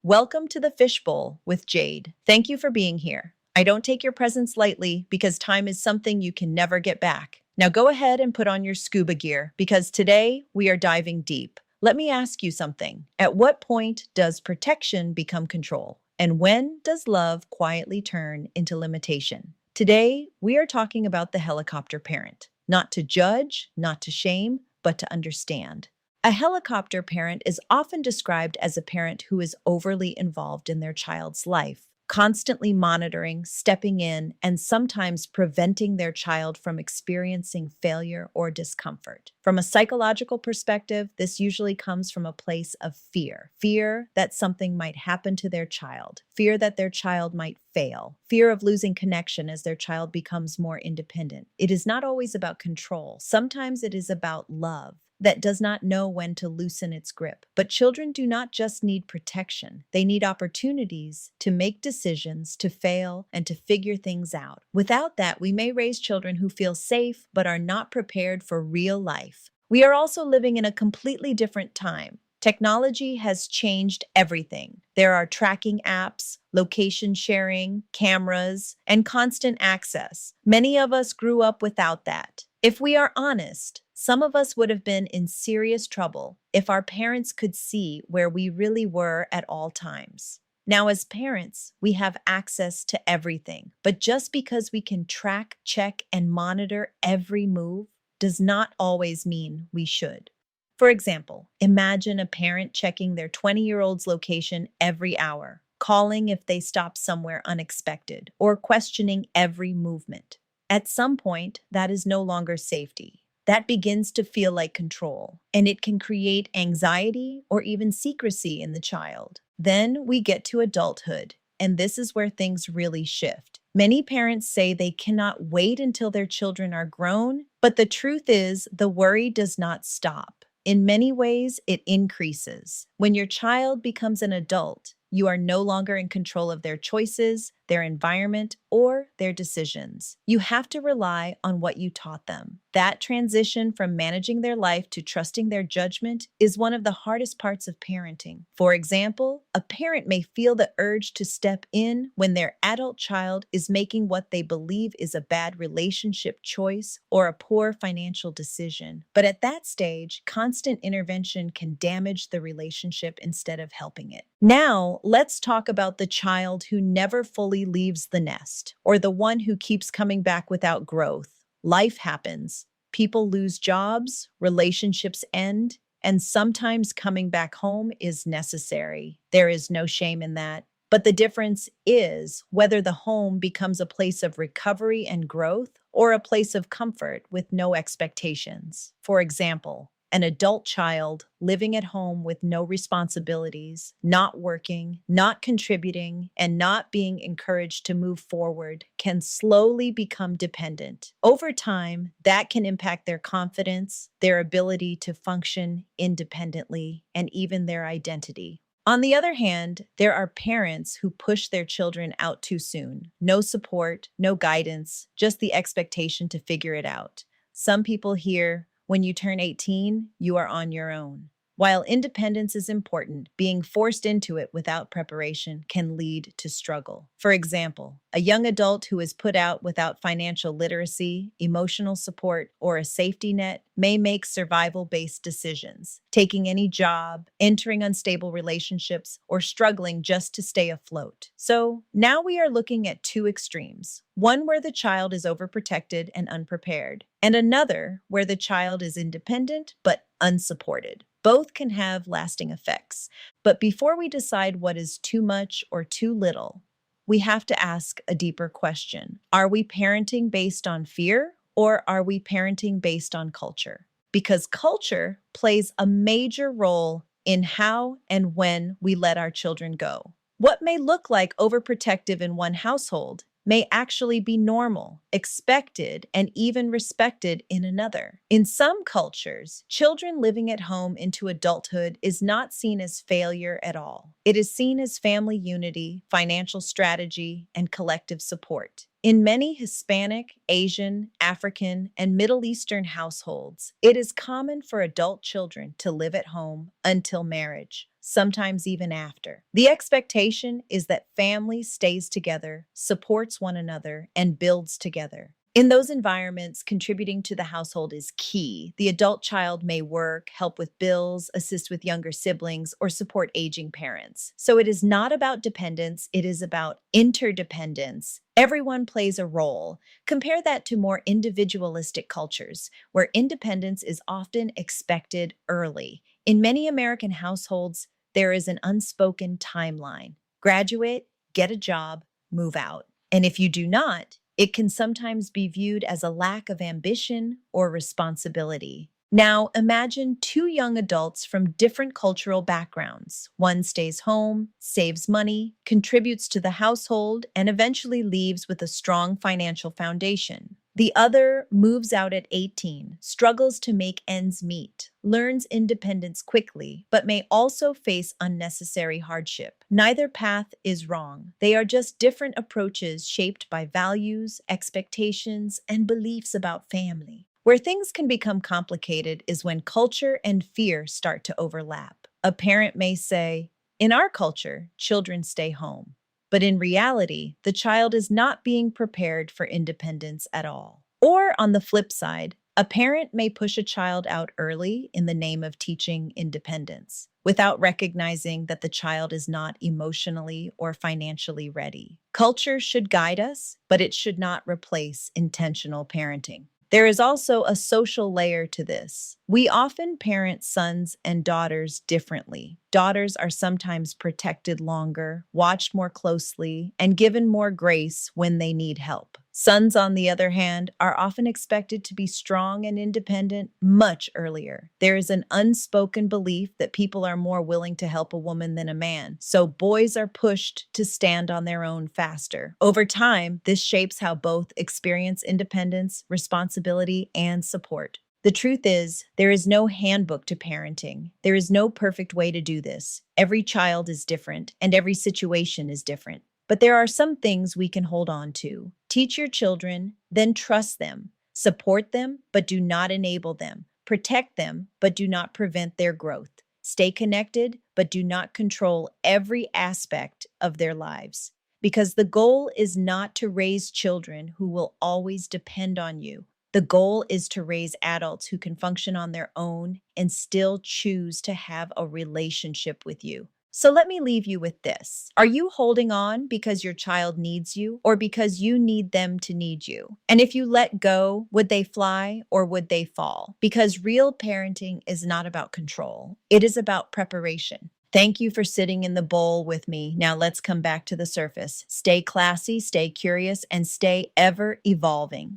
Welcome to the Fishbowl with Jade. Thank you for being here. I don't take your presence lightly because time is something you can never get back. Now go ahead and put on your scuba gear because today we are diving deep. Let me ask you something. At what point does protection become control? And when does love quietly turn into limitation? Today, we are talking about the helicopter parent. Not to judge, not to shame, but to understand. A helicopter parent is often described as a parent who is overly involved in their child's life, constantly monitoring, stepping in, and sometimes preventing their child from experiencing failure or discomfort. From a psychological perspective, this usually comes from a place of fear that something might happen to their child, fear that their child might fail, fear of losing connection as their child becomes more independent. It is not always about control, sometimes it is about love that does not know when to loosen its grip. But children do not just need protection, they need opportunities to make decisions, to fail, and to figure things out. Without that, we may raise children who feel safe but are not prepared for real life. We are also living in a completely different time. Technology has changed everything. There are tracking apps, location sharing, cameras, and constant access. Many of us grew up without that. If we are honest, some of us would have been in serious trouble if our parents could see where we really were at all times. Now, as parents, we have access to everything, but just because we can track, check, and monitor every move does not always mean we should. For example, imagine a parent checking their 20-year-old's location every hour, calling if they stop somewhere unexpected, or questioning every movement. At some point, that is no longer safety. That begins to feel like control, and it can create anxiety or even secrecy in the child. Then we get to adulthood, and this is where things really shift. Many parents say they cannot wait until their children are grown, but the truth is the worry does not stop. In many ways, it increases. When your child becomes an adult, you are no longer in control of their choices, their environment, or their decisions. You have to rely on what you taught them. That transition from managing their life to trusting their judgment is one of the hardest parts of parenting. For example, a parent may feel the urge to step in when their adult child is making what they believe is a bad relationship choice or a poor financial decision. But at that stage, constant intervention can damage the relationship instead of helping it. Now, let's talk about the child who never fully leaves the nest, or the one who keeps coming back without growth. Life happens. People lose jobs, relationships end, and sometimes coming back home is necessary. There is no shame in that. But the difference is whether the home becomes a place of recovery and growth or a place of comfort with no expectations. For example, an adult child living at home with no responsibilities, not working, not contributing, and not being encouraged to move forward can slowly become dependent. Over time, that can impact their confidence, their ability to function independently, and even their identity. On the other hand, there are parents who push their children out too soon. No support, no guidance, just the expectation to figure it out. Some people hear, when you turn 18, you are on your own. While independence is important, being forced into it without preparation can lead to struggle. For example, a young adult who is put out without financial literacy, emotional support, or a safety net may make survival-based decisions, taking any job, entering unstable relationships, or struggling just to stay afloat. So now we are looking at two extremes, one where the child is overprotected and unprepared, and another where the child is independent but unsupported. Both can have lasting effects. But before we decide what is too much or too little, we have to ask a deeper question. Are we parenting based on fear, or are we parenting based on culture? Because culture plays a major role in how and when we let our children go. What may look like overprotective in one household may actually be normal, expected, and even respected in another. In some cultures, children living at home into adulthood is not seen as failure at all. It is seen as family unity, financial strategy, and collective support. In many Hispanic, Asian, African, and Middle Eastern households, it is common for adult children to live at home until marriage. sometimes even after. The expectation is that family stays together, supports one another, and builds together. In those environments, contributing to the household is key. The adult child may work, help with bills, assist with younger siblings, or support aging parents. So it is not about dependence, it is about interdependence. Everyone plays a role. Compare that to more individualistic cultures, where independence is often expected early. In many American households, there is an unspoken timeline: graduate, get a job, move out. And if you do not, it can sometimes be viewed as a lack of ambition or responsibility. Now, imagine two young adults from different cultural backgrounds. One stays home, saves money, contributes to the household, and eventually leaves with a strong financial foundation. The other moves out at 18, struggles to make ends meet, learns independence quickly, but may also face unnecessary hardship. Neither path is wrong. They are just different approaches shaped by values, expectations, and beliefs about family. Where things can become complicated is when culture and fear start to overlap. A parent may say, "In our culture, children stay home." But in reality, the child is not being prepared for independence at all. Or on the flip side, a parent may push a child out early in the name of teaching independence, without recognizing that the child is not emotionally or financially ready. Culture should guide us, but it should not replace intentional parenting. There is also a social layer to this. We often parent sons and daughters differently. Daughters are sometimes protected longer, watched more closely, and given more grace when they need help. Sons, on the other hand, are often expected to be strong and independent much earlier. There is an unspoken belief that people are more willing to help a woman than a man, so boys are pushed to stand on their own faster. Over time, this shapes how both experience independence, responsibility, and support. The truth is, there is no handbook to parenting. There is no perfect way to do this. Every child is different, and every situation is different. But there are some things we can hold on to. Teach your children, then trust them. Support them, but do not enable them. Protect them, but do not prevent their growth. Stay connected, but do not control every aspect of their lives. Because the goal is not to raise children who will always depend on you. The goal is to raise adults who can function on their own and still choose to have a relationship with you. So let me leave you with this. Are you holding on because your child needs you, or because you need them to need you? And if you let go, would they fly or would they fall? Because real parenting is not about control. It is about preparation. Thank you for sitting in the bowl with me. Now let's come back to the surface. Stay classy, stay curious, and stay ever evolving.